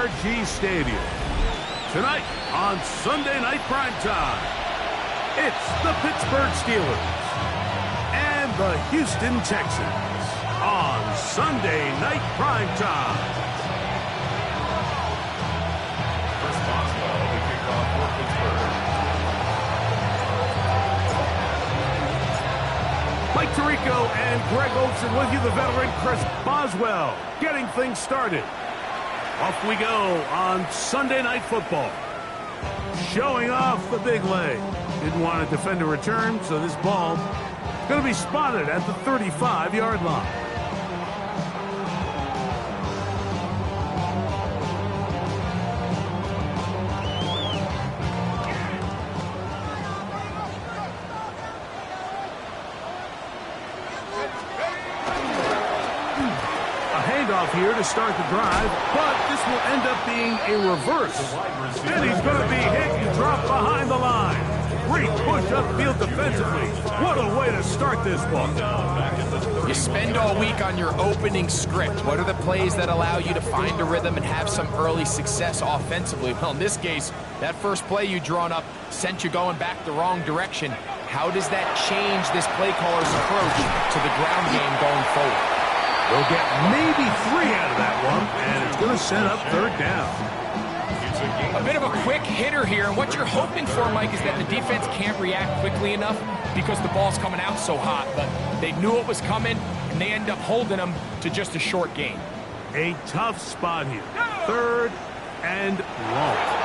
NRG Stadium. Tonight on Sunday Night Primetime, it's the Pittsburgh Steelers and the Houston Texans on Sunday Night Primetime. First Boswell will kick off for Pittsburgh. Mike Tirico and Greg Olsen with you, the veteran Chris Boswell, getting things started. Off we go on Sunday Night Football. Showing off the big leg. Didn't want to defend a return, so this ball is going to be spotted at the 35-yard line. Here to start the drive, but this will end up being a reverse. And he's going to be hit and dropped behind the line. Great push upfield defensively. What a way to start this one. You spend all week on your opening script. What are the plays that allow you to find a rhythm and have some early success offensively? Well, in this case, that first play you drawn up sent you going back the wrong direction. How does that change this play caller's approach to the ground game going forward? They'll get maybe 3 out of that one, and it's going to set up third down. A bit of a quick hitter here, and what you're hoping for, Mike, is that the defense can't react quickly enough because the ball's coming out so hot, but they knew it was coming, and they end up holding them to just a short gain. A tough spot here. Third and long.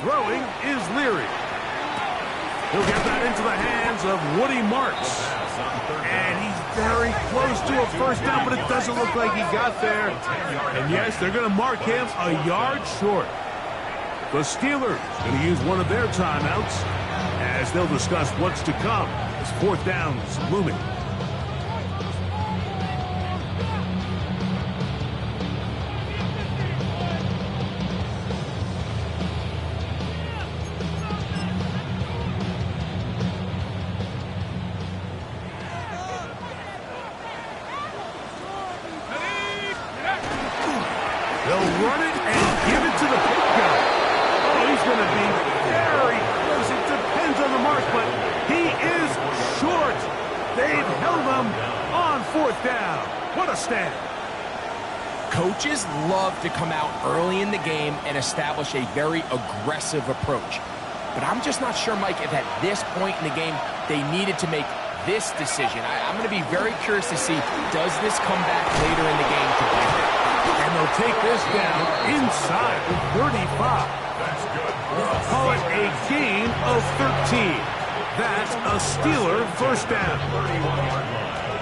Throwing is Leary. He'll get that into the hands of Woody Marks. And he's very close to a first down, but it doesn't look like he got there. And yes, they're going to mark him a yard short. The Steelers going to use one of their timeouts as they'll discuss what's to come as fourth down's looming. Coaches love to come out early in the game and establish a very aggressive approach. But I'm just not sure, Mike, if at this point in the game they needed to make this decision. I'm going to be very curious to see, does this come back later in the game to bite them? And they'll take this down inside the 35. Call it a gain of 13. That's a Steeler first down.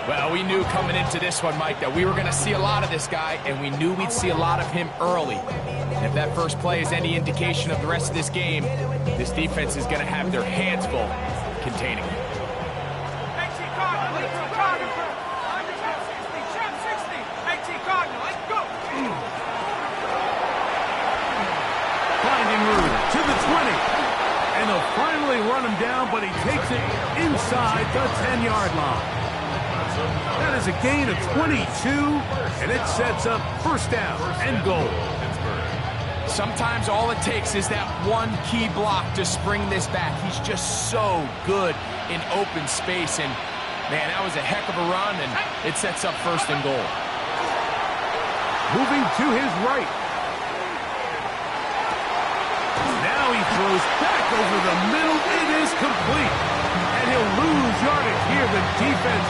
Well, we knew coming into this one, Mike, that we were going to see a lot of this guy, and we knew we'd see a lot of him early. And if that first play is any indication of the rest of this game, this defense is going to have their hands full containing him. Finding room to the 20. And they'll finally run him down, but he takes it inside the 10-yard line. That is a gain of 22, and it sets up first down and goal. Sometimes all it takes is that one key block to spring this back. He's just so good in open space, and man, that was a heck of a run, and it sets up first and goal. Moving to his right. Now he throws back over the middle. It is complete, and he'll lose yardage here. The defense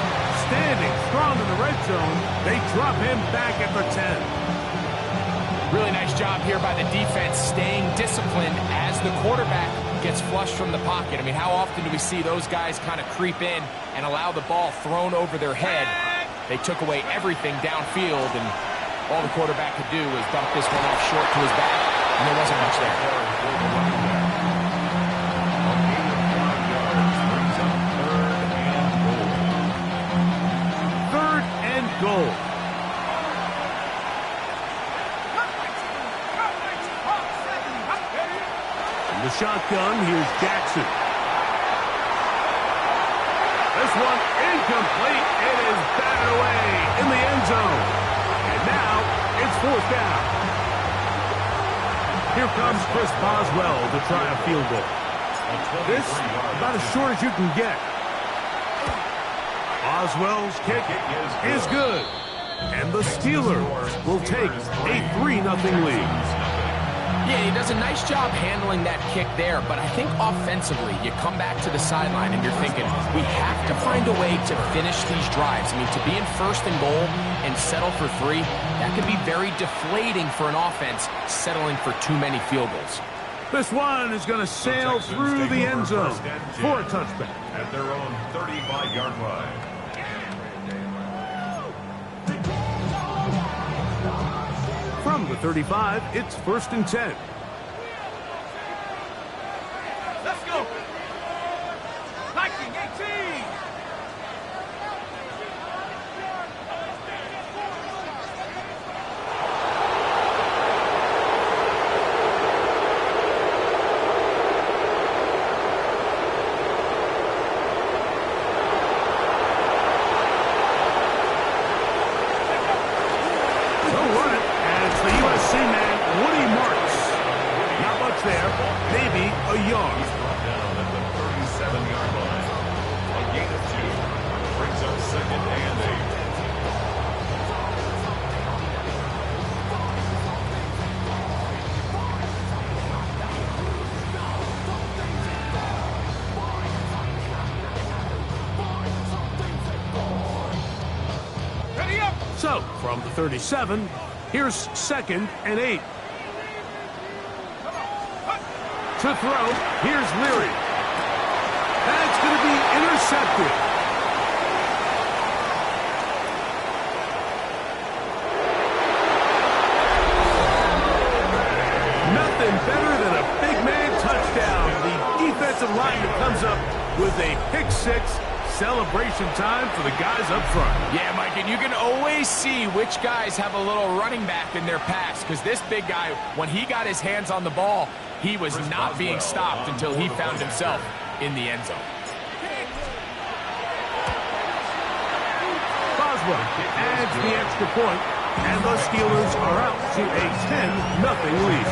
standing strong in the red zone. They drop him back at the 10. Really nice job here by the defense staying disciplined as the quarterback gets flushed from the pocket. I mean, how often do we see those guys kind of creep in and allow the ball thrown over their head? They took away everything downfield, and all the quarterback could do was dump this one off short to his back, and there wasn't much there. Goal. the shotgun, here's Jackson. This one incomplete. It is batted away in the end zone. And now it's fourth down. Here comes Chris Boswell to try a field goal. This about as short as you can get. Boswell's kick is good. And the Steelers will take a 3-0 lead. Yeah, he does a nice job handling that kick there, but I think offensively, you come back to the sideline and you're thinking, we have to find a way to finish these drives. I mean, to be in first and goal and settle for 3, that can be very deflating for an offense settling for too many field goals. This one is going to sail through the end zone for a touchback. At their own 35-yard line. From the 35, it's 1st and 10. Let's go. Viking 18. Maybe a yard. Brought down at the 37-yard line. A gain of 2 brings up 2nd and 8. Ready up. So, from the 37, here's 2nd and 8. To throw, here's Leary. That's going to be intercepted. Nothing better than a big man touchdown. The defensive lineman comes up with a pick-6. Celebration time for the guys up front. Yeah, Mike, and you can always see which guys have a little running back in their pass, because this big guy, when he got his hands on the ball, he was not being stopped until he found himself in the end zone. Boswell adds the extra point, and the Steelers are out to a 10-0 lead.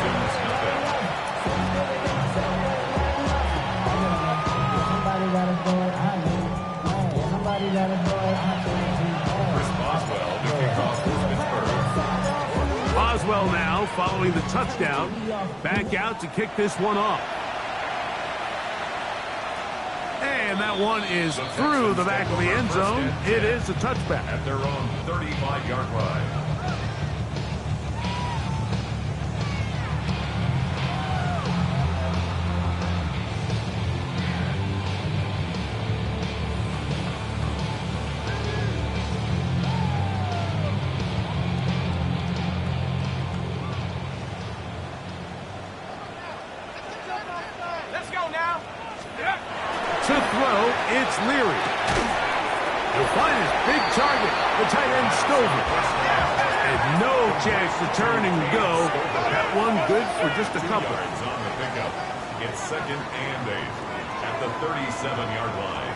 Boswell now, following the touchdown, back out to kick this one off. And that one is through the back of the end zone. It is a touchback. At their own 35-yard line. To throw, it's Leary. He'll find his big target, the tight end Stover. And no chance to turn and go. That one good for just a couple. Yards on the pickup. It's 2nd and 8 at the 37-yard line.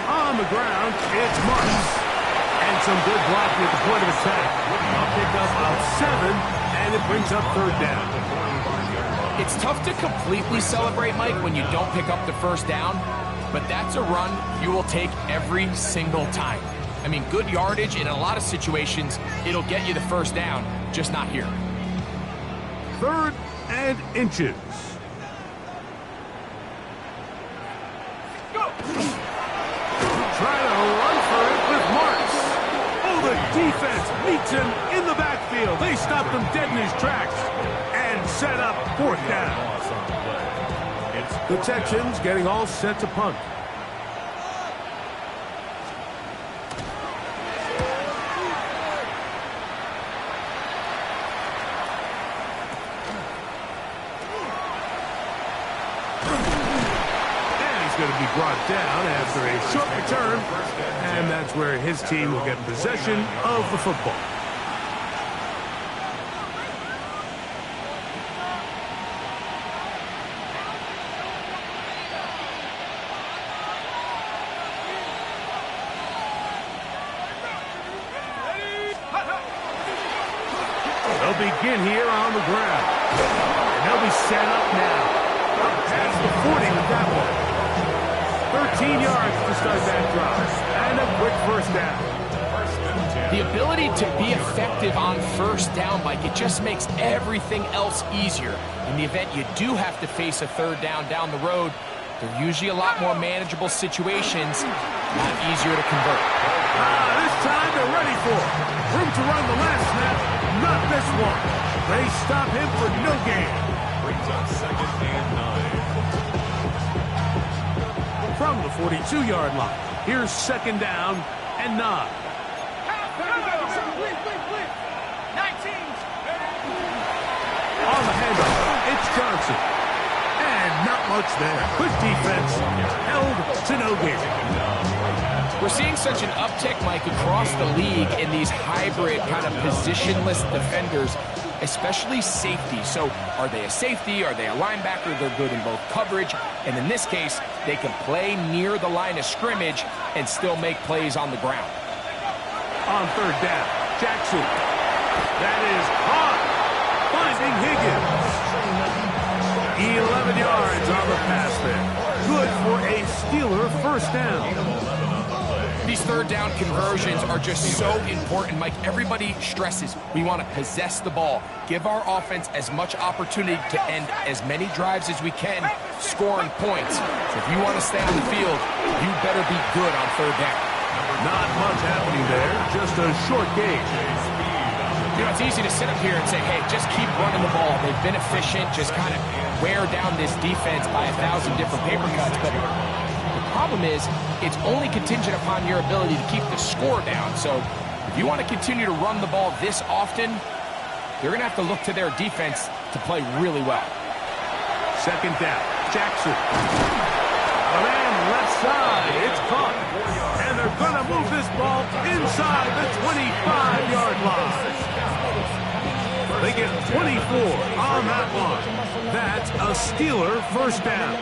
On the ground, it's Marks. And some good blocking at the point of attack. A pickup of 7. And it brings up 3rd down. It's tough to completely celebrate, Mike, when you don't pick up the 1st down, but that's a run you will take every single time. I mean, good yardage, and in a lot of situations, it'll get you the 1st down, just not here. 3rd and inches. Go. Trying to run for it with Marks. Oh, the defense meets him in the backfield. They stopped him dead in his tracks and set up 4th down. The Texans getting all set to punt. And he's going to be brought down after a short return, and that's where his team will get possession of the football. They'll begin here on the ground. And they'll be set up now. Up past the 40 with that one. 13 yards to start that drive. And a quick first down. The ability to be effective on first down, Mike, it just makes everything else easier. In the event you do have to face a third down the road, they're usually a lot more manageable situations, not easier to convert. This time they're ready for it. Room to run the last snap, not this one. They stop him for no gain. Brings up 2nd and 9. From the 42-yard line, here's 2nd down and 9. On the handoff, it's Johnson. And not much there. Good defense, held to no gain. We're seeing such an uptick, Mike, across the league in these hybrid kind of positionless defenders, especially safety. So are they a safety? Are they a linebacker? They're good in both coverage. And in this case, they can play near the line of scrimmage and still make plays on the ground. On 3rd down, Jackson. That is caught. Finding Higgins. 11 yards on the pass there. Good for a Steeler first down. These 3rd down conversions are just so important, Mike. Everybody stresses we want to possess the ball, give our offense as much opportunity to end as many drives as we can, scoring points. So if you want to stay on the field, you better be good on 3rd down. Not much happening there, just a short gain. You know, it's easy to sit up here and say, hey, just keep running the ball. They've been efficient, just kind of wear down this defense by 1,000 different paper cuts. But the problem is, it's only contingent upon your ability to keep the score down. So if you want to continue to run the ball this often, they're going to have to look to their defense to play really well. 2nd down, Jackson. A man left side, it's caught. And they're going to move this ball inside the 25-yard line. They get 24 on that one. That's a Steeler first down.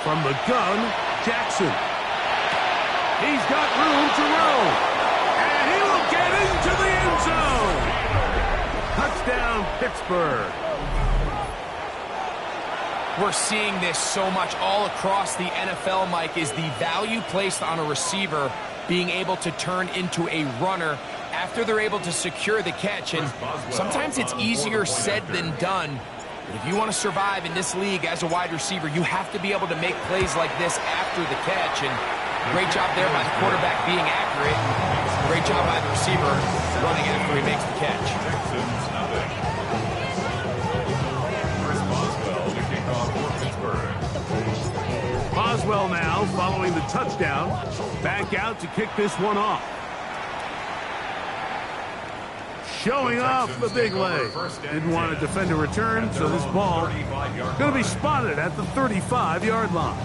From the gun, Jackson. He's got room to roll. And he will get into the end zone. Touchdown, Pittsburgh. We're seeing this so much all across the NFL, Mike, is the value placed on a receiver being able to turn into a runner after they're able to secure the catch. And sometimes it's easier said than done. But if you want to survive in this league as a wide receiver, you have to be able to make plays like this after the catch. And great job there by the quarterback being accurate. Great job by the receiver running after he makes the catch. Boswell now following the touchdown. Back out to kick this one off. Showing off the big leg. Didn't want to defend a return, so this ball going to be spotted at the 35-yard line.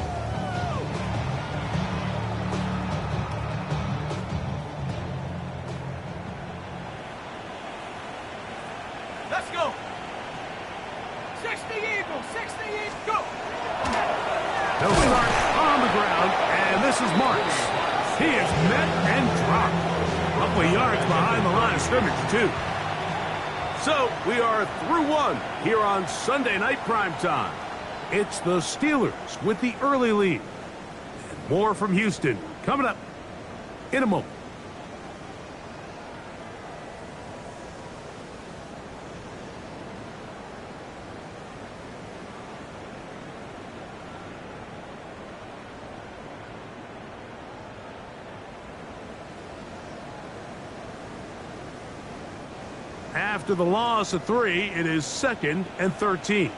Let's go. 60 Eagles, 60 Eagles, go. They'll start on the ground, and this is Marks. He is met and dropped. Couple of yards behind the line of scrimmage, too. So, we are through one here on Sunday Night Primetime. It's the Steelers with the early lead. And more from Houston coming up in a moment. After the loss of 3, it is 2nd and 13.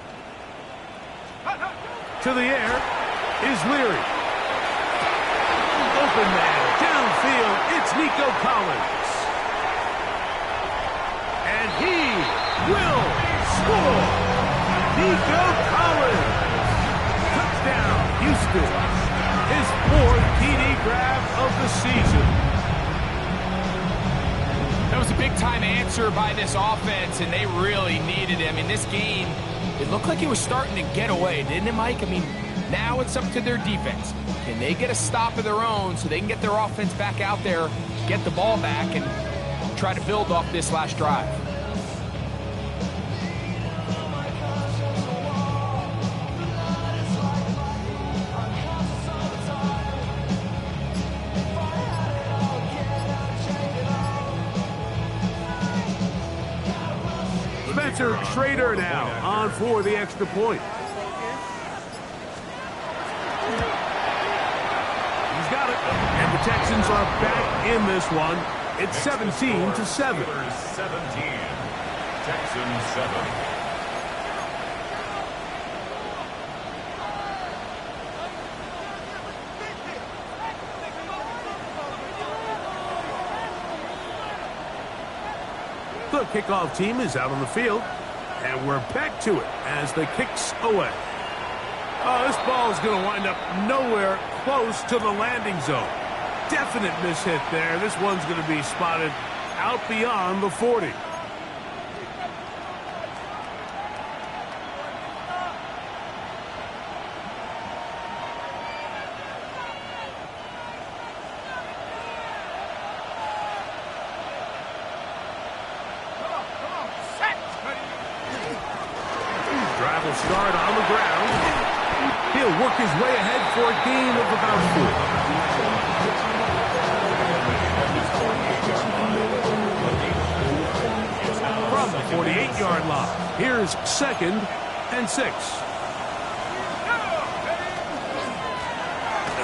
To the air is Leary. Open man, downfield, it's Nico Collins. And he will score. Nico Collins. Touchdown, Houston. His 4th TD grab of the season. That was a big-time answer by this offense, and they really needed him. In this game, It looked like he was starting to get away, didn't it, Mike? I mean, now it's up to their defense. Can they get a stop of their own so they can get their offense back out there, get the ball back, and try to build off this last drive? Schrader now on for the extra point. He's got it. And the Texans are back in this one. It's 17-7. 17. Texans 7. The kickoff team is out on the field, and we're back to it as the kick's away. Oh, this ball is going to wind up nowhere close to the landing zone. Definite mishit there. This one's going to be spotted out beyond the 40. Drive will start on the ground. He'll work his way ahead for a gain of about 4. From the 48-yard line, here's 2nd and 6.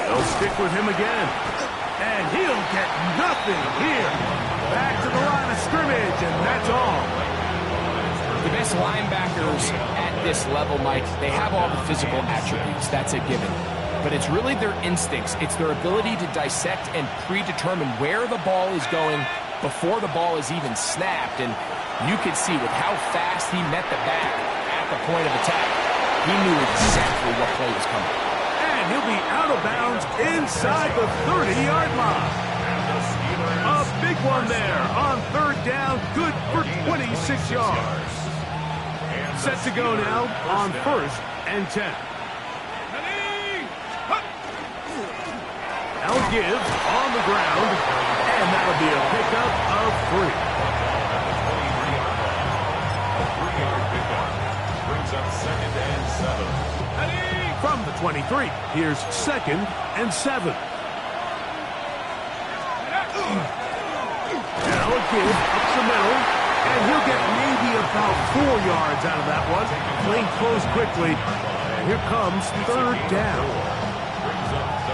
They'll stick with him again. And he'll get nothing here. Back to the line of scrimmage, and that's all. The best linebackers at this level, Mike, they have all the physical attributes. That's a given. But it's really their instincts. It's their ability to dissect and predetermine where the ball is going before the ball is even snapped. And you could see with how fast he met the back at the point of attack, he knew exactly what play was coming. And he'll be out of bounds inside the 30-yard line. A big one there on 3rd down, good for 26 yards. Set to go now on 1st and 10. Now give on the ground, and that'll be a pickup of 3. A 3-yard pickup brings up 2nd and 7. From the 23, here's 2nd and 7. Now a give up the middle, and he'll get maybe about 4 yards out of that one. Playing close quickly, and here comes 3rd down.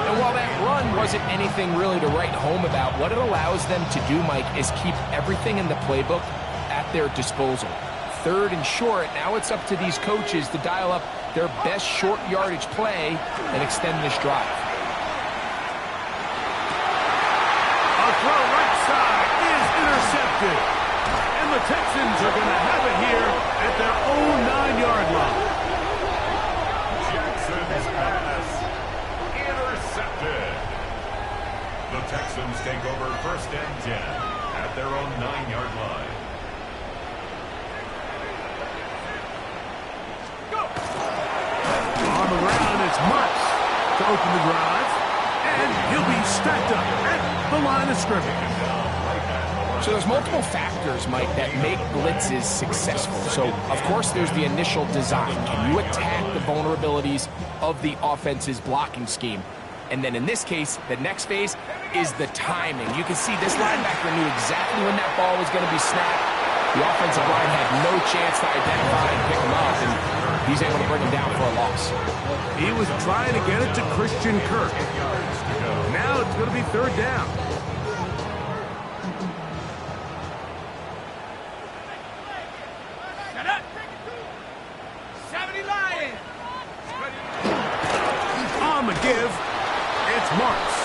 And while that run wasn't anything really to write home about, what it allows them to do, Mike, is keep everything in the playbook at their disposal. 3rd and short, now it's up to these coaches to dial up their best short yardage play and extend this drive. A throw right side is intercepted. And the Texans are going to have it here at their own 9-yard line. Jackson's pass intercepted. The Texans take over 1st and 10 at their own 9-yard line. On the ground, it's Marks to open the drive. And he'll be stacked up at the line of scrimmage. So there's multiple factors, Mike, that make blitzes successful. So, of course, there's the initial design. Can you attack the vulnerabilities of the offense's blocking scheme? And then in this case, the next phase is the timing. You can see this linebacker knew exactly when that ball was going to be snapped. The offensive line had no chance to identify and pick him up, and he's able to bring him down for a loss. He was trying to get it to Christian Kirk. Now it's going to be 3rd down. On the give, it's Marks.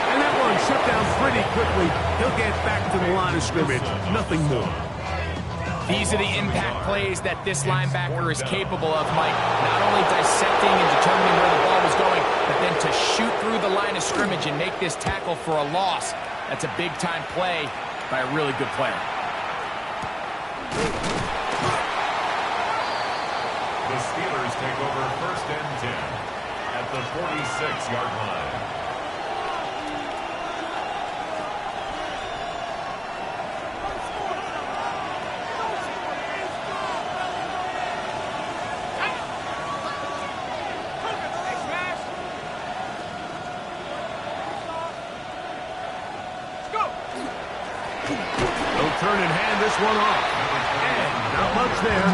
And that one shut down pretty quickly. He'll get back to the line of scrimmage. Nothing more. These are the impact plays that this linebacker is capable of, Mike. Not only dissecting and determining where the ball was going, but then to shoot through the line of scrimmage and make this tackle for a loss. That's a big-time play by a really good player. The 10 at the 46-yard line. They'll turn and hand this one off. And not much there.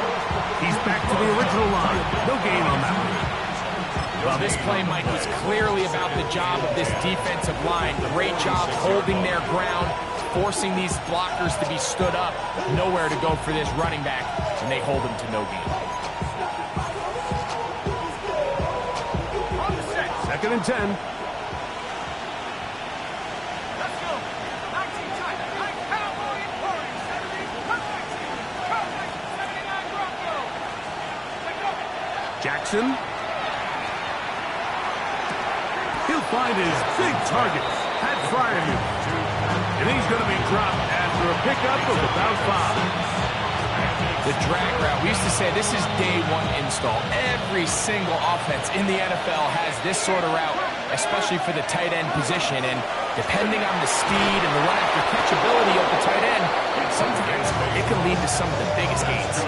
He's back to the original line. No gain on that one. Well, this play, Mike, was clearly about the job of this defensive line. Great job holding their ground, forcing these blockers to be stood up. Nowhere to go for this running back, and they hold him to no gain. Second and 10. Jackson. He'll find his big target, Pat Fryermuth. And he's going to be dropped after a pickup of about 5. The drag route, we used to say this is day one install. Every single offense in the NFL has this sort of route, especially for the tight end position. And depending on the speed and the run-after catchability of the tight end, sometimes it can lead to some of the biggest gains.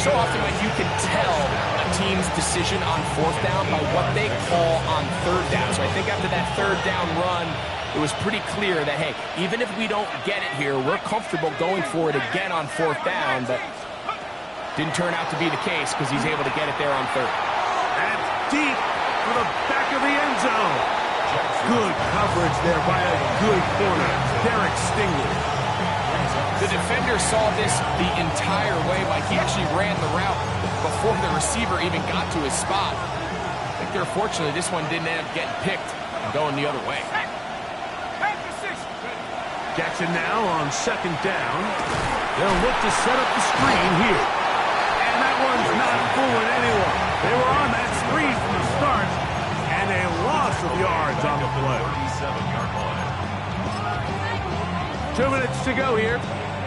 So often, like, you can tell a team's decision on fourth down by what they call on third down. So I think after that third down run, it was pretty clear that, hey, even if we don't get it here, we're comfortable going for it again on fourth down, but didn't turn out to be the case because he's able to get it there on third. That's deep to the back of the end zone. Good coverage there by a good corner, Derek Stingley. The defender saw this the entire way. Like, he actually ran the route before the receiver even got to his spot. I think they're fortunate this one didn't end up getting picked and going the other way. Jackson now on second down. They'll look to set up the screen here. And that one's not fooling anyone. They were on that screen from the start, and a loss of yards on the play. 37-yard line. 2 minutes to go here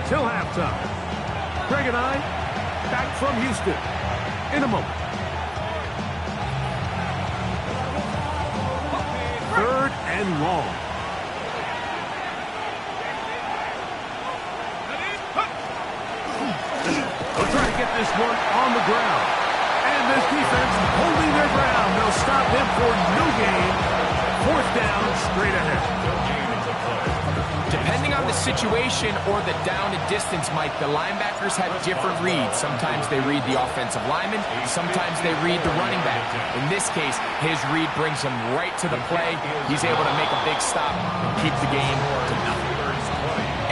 till halftime. Greg and I back from Houston in a moment. Third and long. They'll try to get this one on the ground. And this defense holding their ground. They'll stop him for no gain. Fourth down, straight ahead. Depending on the situation or the down and distance, Mike, the linebackers have different reads. Sometimes they read the offensive lineman. Sometimes they read the running back. In this case, his read brings him right to the play. He's able to make a big stop and keep the game to nothing.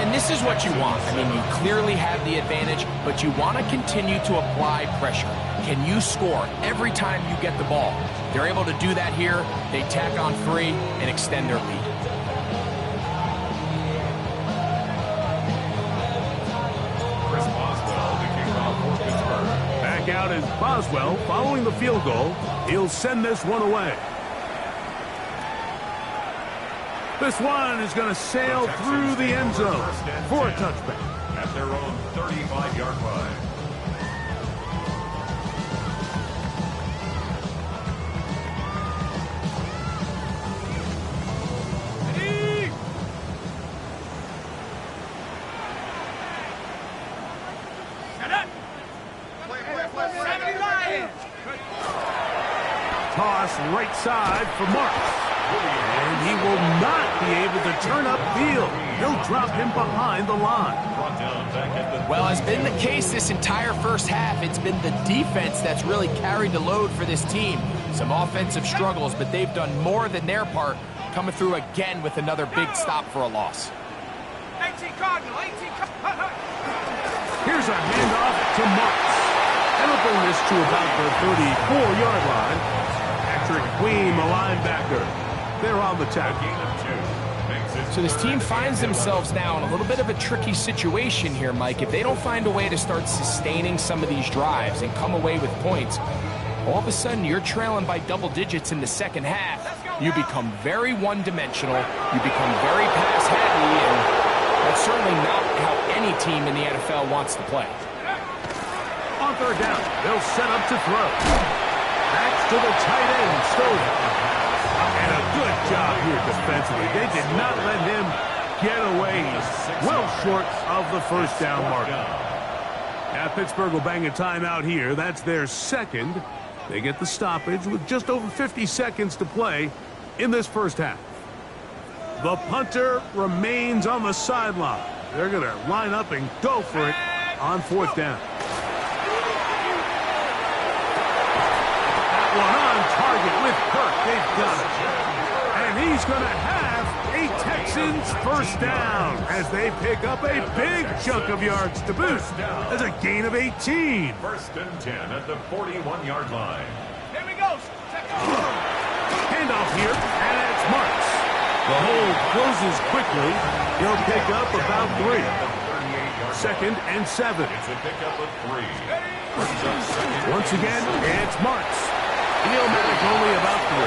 And this is what you want. I mean, you clearly have the advantage, but you want to continue to apply pressure. Can you score every time you get the ball? They're able to do that here. They tack on 3 and extend their lead. Back out is Boswell following the field goal. He'll send this one away. This one is going to sail through the end zone for a touchback. At their own 35-yard line. Toss right side for Marks. And he will not be able to turn upfield. He'll drop him behind the line. Well, as been the case this entire first half, it's been the defense that's really carried the load for this team. Some offensive struggles, but they've done more than their part, coming through again with another big stop for a loss. 18 Cardinal, 18 Cardinal. Here's a handoff to Marks. And he'll bring this to about the 34-yard line. Patrick Queen, the linebacker. They're on the tackle. So this team finds themselves now in a little bit of a tricky situation here, Mike. If they don't find a way to start sustaining some of these drives and come away with points, all of a sudden you're trailing by double digits in the second half. You become very one-dimensional. You become very pass-heavy, and that's certainly not how any team in the NFL wants to play. On third down, they'll set up to throw. That's to the tight end, Stover. And a good job here defensively. They did not let him get away. He's well short of the first down marker. Now Pittsburgh will bang a timeout here. That's their second. They get the stoppage with just over 50 seconds to play in this first half. The punter remains on the sideline. They're going to line up and go for it on fourth down. That one on target with Kirk. They've got it. And he's going to have a Texans first down as they pick up a big chunk of yards to boot. That's a gain of 18. First and 10 at the 41-yard line. Here we go. Handoff here, and it's Marks. The hole closes quickly. He'll pick up about 3. Second and 7. It's a pickup of 3. Once again, it's Marks. He'll manage only about 3,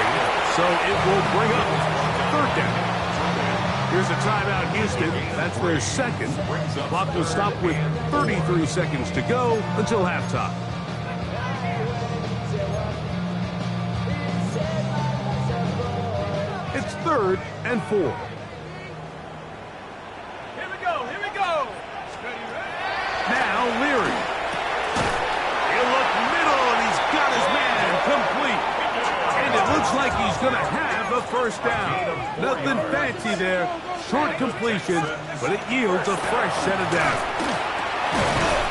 so it will bring up third down. Here's a timeout, Houston. That's their second. Clock will stop with 33 seconds to go until halftime. It's third and 4. Here we go. Here we go. Now Leary. He'll look middle, and he's got his man complete. And it looks like he's going to have a first down. Nothing fancy there. Short completion, but it yields a fresh set of downs.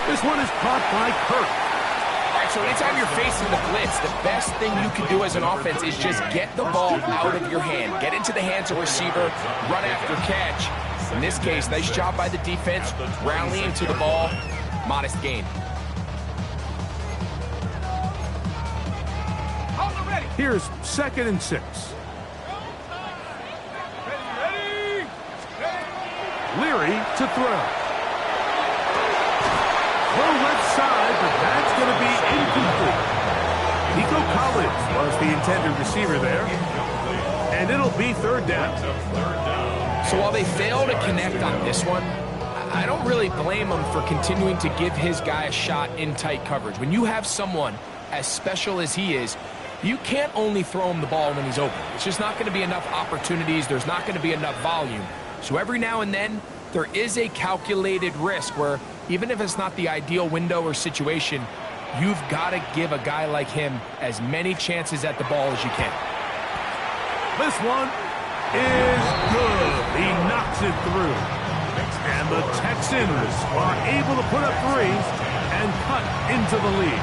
This one is caught by Kirk. All right, so anytime you're facing the blitz, the best thing you can do as an offense is just get the ball out of your hand. Get into the hands of receiver, run after catch. In this case, nice job by the defense, rallying to the ball, modest gain. Hold it ready. Here's second and 6. Ready. Leary to throw. Throw left side, but that's going to be incomplete. Nico Collins was the intended receiver there. And it'll be third down. So while they fail to connect on this one, I don't really blame him for continuing to give his guy a shot in tight coverage. When you have someone as special as he is, you can't only throw him the ball when he's open. It's just not going to be enough opportunities. There's not going to be enough volume. So every now and then, there is a calculated risk where even if it's not the ideal window or situation, you've got to give a guy like him as many chances at the ball as you can. This one is good. He knocks it through. And the Texans are able to put up 3 and cut into the lead.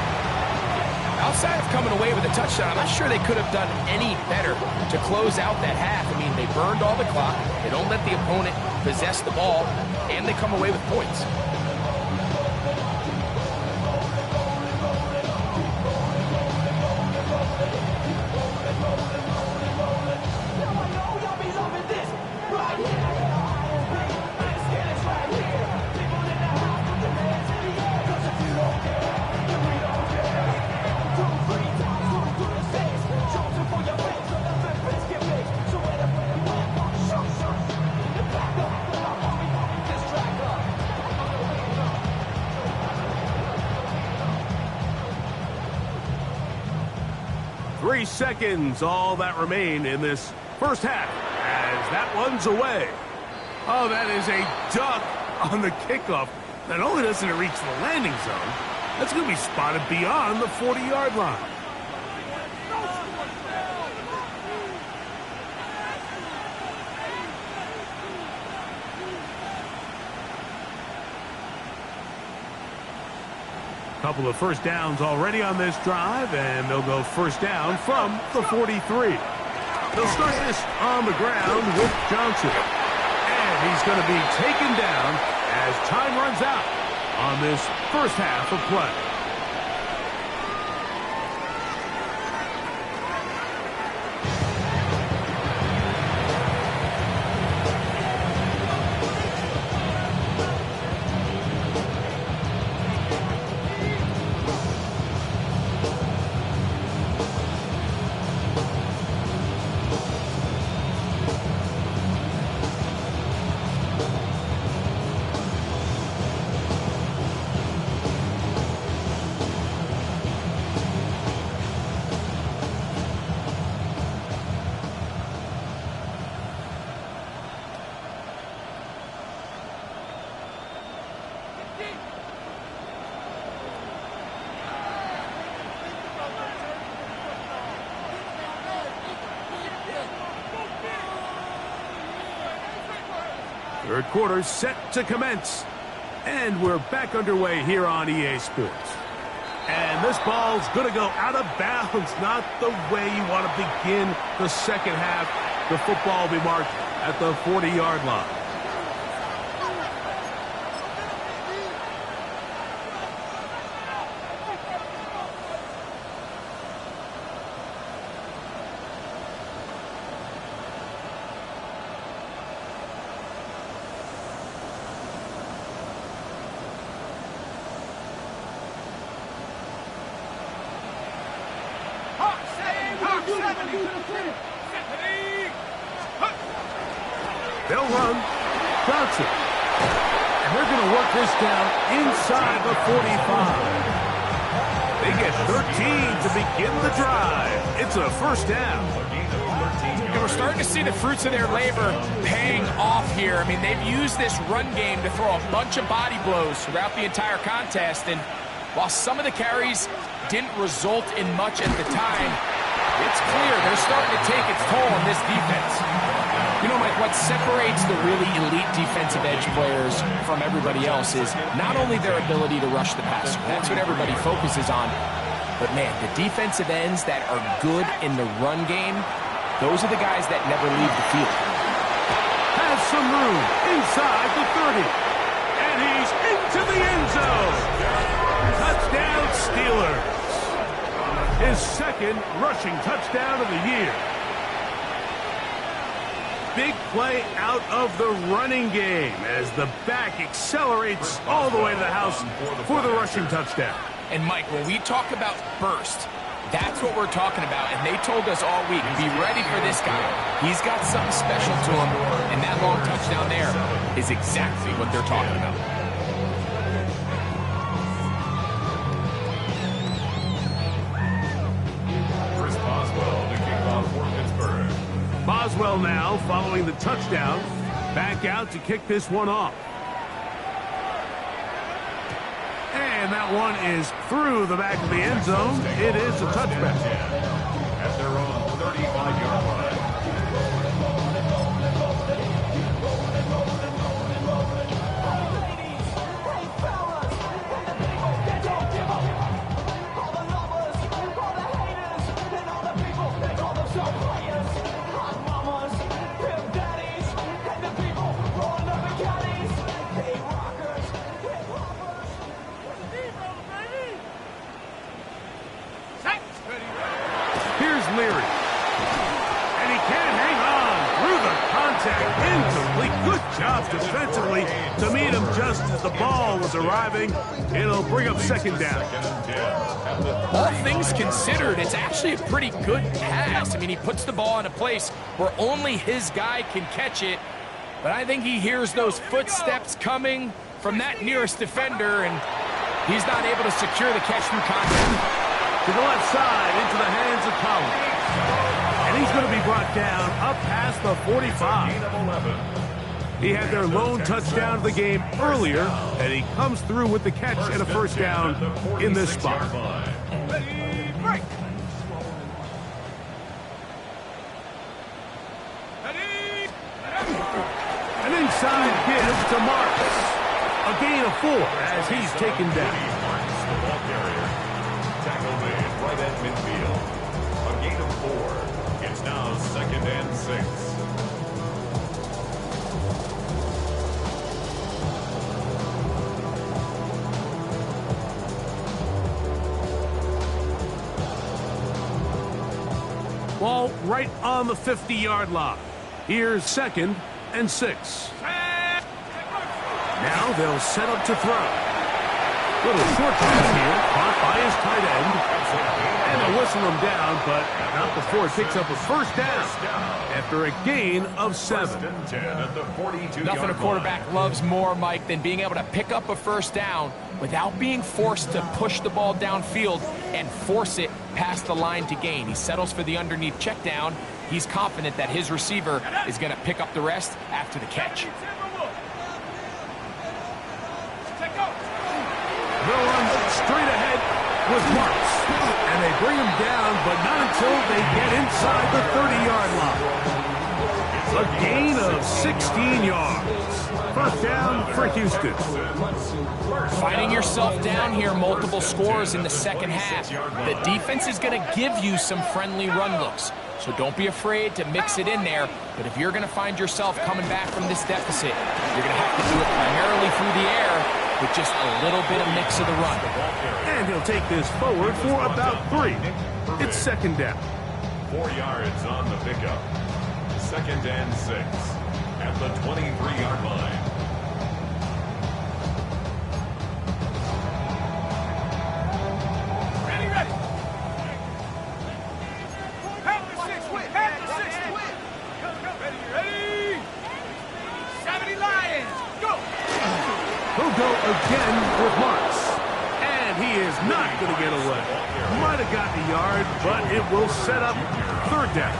Outside of coming away with a touchdown, I'm not sure they could have done any better to close out that half. I mean, they burned all the clock. They don't let the opponent possess the ball, and they come away with points. Seconds, all that remain in this first half, as that one's away. Oh, that is a duck on the kickoff. Not only doesn't it reach the landing zone, that's going to be spotted beyond the 40-yard line. Couple of first downs already on this drive, and they'll go first down from the 43. They'll start this on the ground with Johnson. And he's going to be taken down as time runs out on this first half of play. Third quarter set to commence. And we're back underway here on EA Sports. And this ball's going to go out of bounds. Not the way you want to begin the second half. The football will be marked at the 40-yard line. They'll run. Johnson. And they're going to work this down inside the 45. They get 13 to begin the drive. It's a first down. And we're starting to see the fruits of their labor paying off here. I mean, they've used this run game to throw a bunch of body blows throughout the entire contest. And while some of the carries didn't result in much at the time, it's clear they're starting to take its toll on this defense. You know, Mike, what separates the really elite defensive edge players from everybody else is not only their ability to rush the passer. That's what everybody focuses on. But, man, the defensive ends that are good in the run game, those are the guys that never leave the field. Has some room inside the 30. And he's into the end zone. Touchdown, Steelers. His second rushing touchdown of the year. Big play out of the running game as the back accelerates all the way to the house for the rushing touchdown. And, Mike, when we talk about burst, that's what we're talking about. And they told us all week, be ready for this guy. He's got something special to him. And that long touchdown there is exactly what they're talking about. Boswell now, following the touchdown, back out to kick this one off. And that one is through the back of the end zone. It is a touchback. At their own 35-yard line. Here's Leary. And he can't hang on through the contact. Incomplete. Good job defensively to meet him just as the ball was arriving. It'll bring up second down. All things considered, it's actually a pretty good pass. I mean, he puts the ball in a place where only his guy can catch it. But I think he hears those footsteps coming from that nearest defender, and he's not able to secure the catch through contact. To the left side, into the hands of Collins. And he's going to be brought down up past the 45. He had their lone touchdown of the game earlier, and he comes through with the catch and a first down in this spot. An inside give to Marks. A gain of 4 as he's taken down. Right at midfield. A gain of 4. It's now 2nd and 6. Ball right on the 50-yard line. Here's 2nd and 6. Now they'll set up to throw. Little short pass here, caught by his tight end. And they'll whistle him down, but not before it picks up a first down after a gain of 7. Nothing a quarterback loves more, Mike, than being able to pick up a first down without being forced to push the ball downfield and force it past the line to gain. He settles for the underneath check down. He's confident that his receiver is going to pick up the rest after the catch. They'll run straight ahead with Marks. And they bring him down, but not until they get inside the 30-yard line. A gain of 16 yards. First down for Houston. Finding yourself down here, multiple scores in the second half. The defense is going to give you some friendly run looks. So don't be afraid to mix it in there. But if you're going to find yourself coming back from this deficit, you're going to have to do it primarily through the air with just a little bit of mix of the run. And he'll take this forward for about 3. It's second down. 4 yards on the pickup. Second and 6 at the 23-yard line. He'll go again with Marks. And he is not going to get away. Might have gotten a yard, but it will set up third down.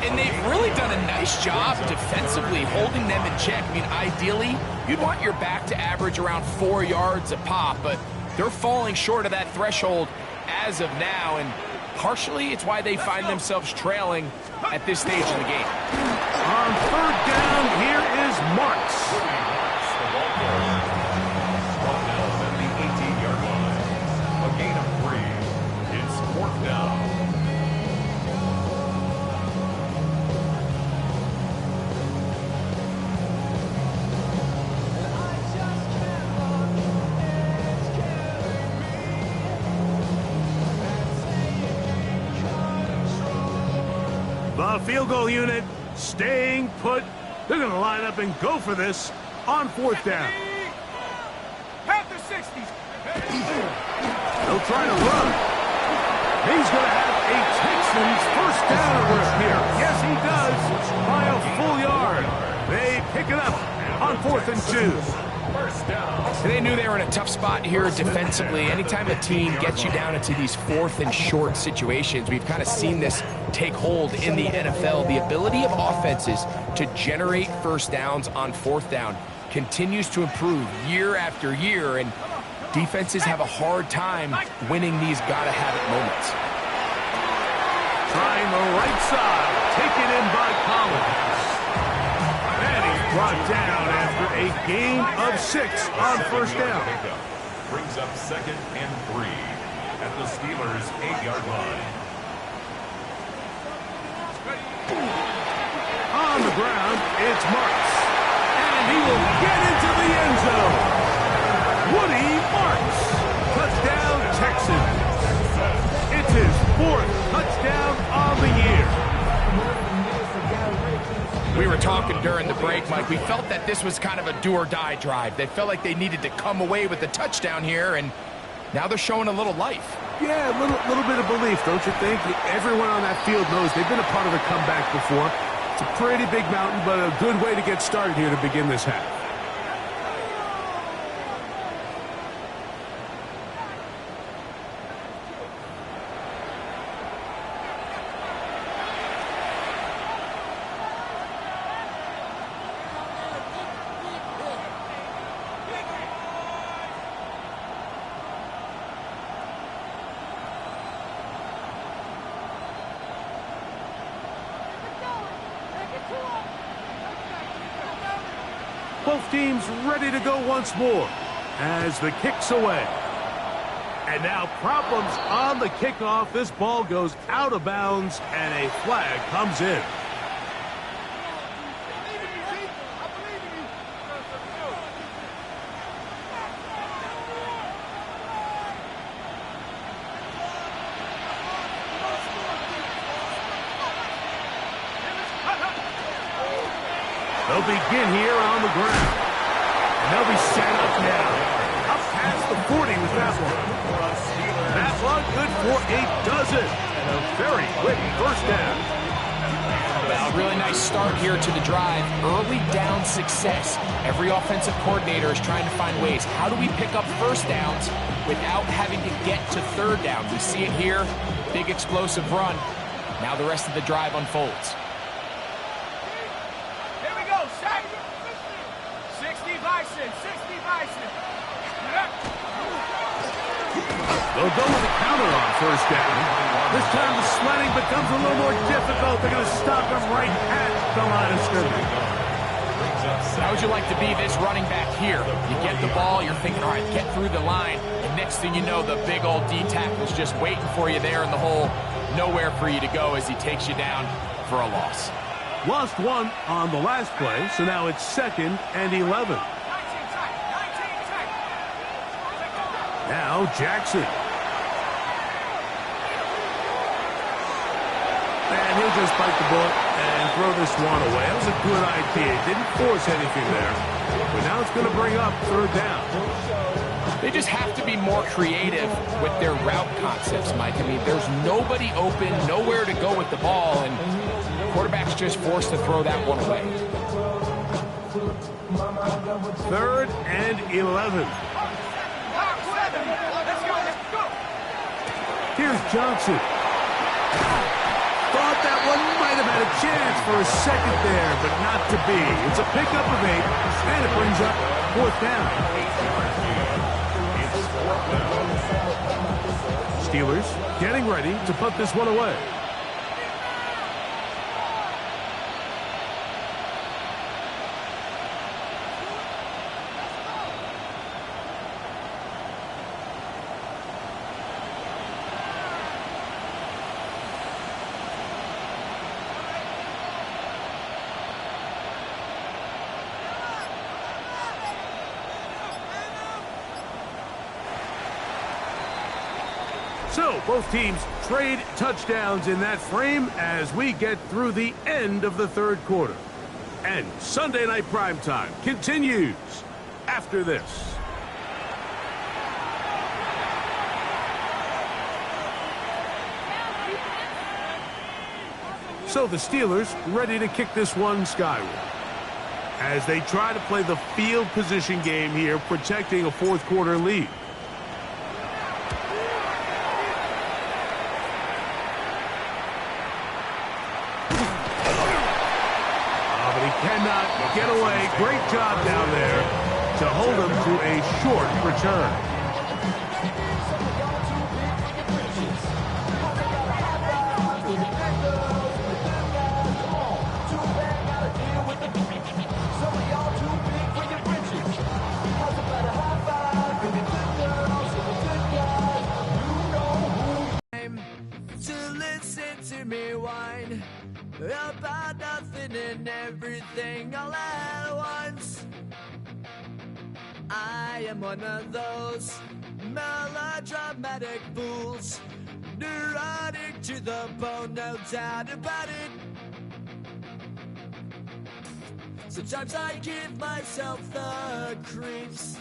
And they've really done a nice job defensively holding them in check. I mean, ideally, you'd want your back to average around 4 yards a pop, but they're falling short of that threshold as of now, and partially it's why they find themselves trailing at this stage of the game. On third down, here is Marks. Brought down at the 18-yard line. A gain of 3. It's fourth down. The field goal unit staying put. They're going to line up and go for this on fourth down. Panther 60s. They'll try to run. He's going to have a Texans first down alert here. Yes, he does, by a full yard. They pick it up on 4th and 2. First down. They knew they were in a tough spot here defensively. Anytime a team gets you down into these 4th and short situations, we've kind of seen this take hold in the NFL. The ability of offenses to generate first downs on 4th down continues to improve year after year, and defenses have a hard time winning these gotta-have-it moments. Trying the right side, taken in by Collins. And he's brought down after a gain of 6 on first down. Brings up second and 3 at the Steelers' 8-yard line. On the ground, it's Marks. And he will get into the end zone. Woody Marks. Touchdown, Texans. It's his 4th touchdown on the year. We were talking during the break, Mike. We felt that this was kind of a do-or-die drive. They felt like they needed to come away with the touchdown here, and now they're showing a little life. Yeah, a little bit of belief, don't you think? Everyone on that field knows they've been a part of a comeback before. It's a pretty big mountain, but a good way to get started here to begin this half. Both teams ready to go once more as the kick's away. And now problems on the kickoff. This ball goes out of bounds and a flag comes in. They'll begin here on the ground. And they'll be set up now. Up past the 40 with that one. That one good for a dozen. And a very quick first down. A really nice start here to the drive. Early down success. Every offensive coordinator is trying to find ways. How do we pick up first downs without having to get to third down? We see it here. Big explosive run. Now the rest of the drive unfolds. They'll go with the counter on first down. This time the sledding becomes a little more difficult. They're going to stop him right at the line of scrimmage. How would you like to be this running back here? You get the ball, you're thinking, all right, get through the line, and next thing you know, the big old D tackle's just waiting for you there in the hole. Nowhere for you to go as he takes you down for a loss. Lost one on the last play, so now it's 2nd and 11. Now Jackson. And he'll just bite the bullet and throw this one away. That was a good idea. Didn't force anything there. But now it's going to bring up 3rd down. They just have to be more creative with their route concepts, Mike. I mean, there's nobody open, nowhere to go with the ball, and the quarterback's just forced to throw that one away. 3rd and 11. Here's Johnson. Thought that one might have had a chance for a second there, but not to be. It's a pickup of 8, and it brings up 4th down. Steelers getting ready to put this one away. So, both teams trade touchdowns in that frame as we get through the end of the 3rd quarter. And Sunday Night Primetime continues after this. So the Steelers ready to kick this one skyward as they try to play the field position game here, protecting a 4th quarter lead. Cannot get away. Great job down there to hold him to a short return. To listen to me whine about nothing and everything all at once. I am one of those melodramatic fools, neurotic to the bone, no doubt about it. Sometimes I give myself the creeps.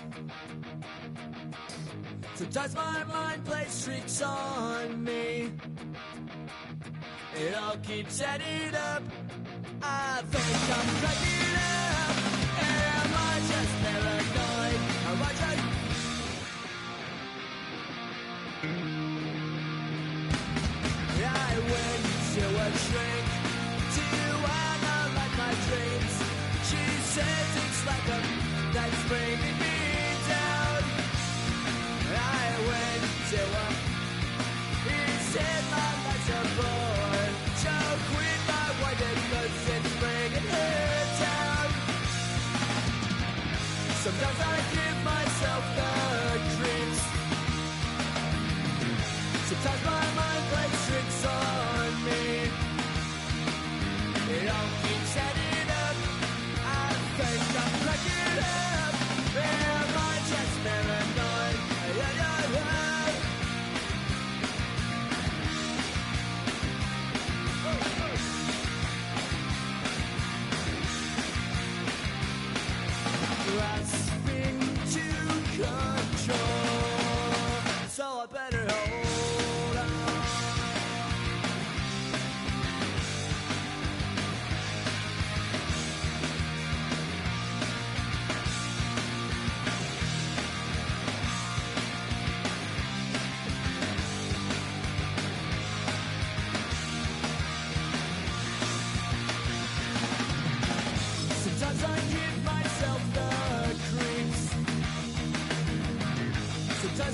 Sometimes my mind plays tricks on me. It all keeps adding up. I think I'm cracking up. Am I just paranoid? Am I just... I went to a shrink to analyze my dreams. She says it's like a that's bringing me down. I went to a... He said my life's a bore. Sometimes I give myself the creeps. Sometimes my mind plays tricks on me. It all keeps adding up. I think I'm cracking up. Am I just paranoid? Grasping to control, so I better hold on. Sometimes I give myself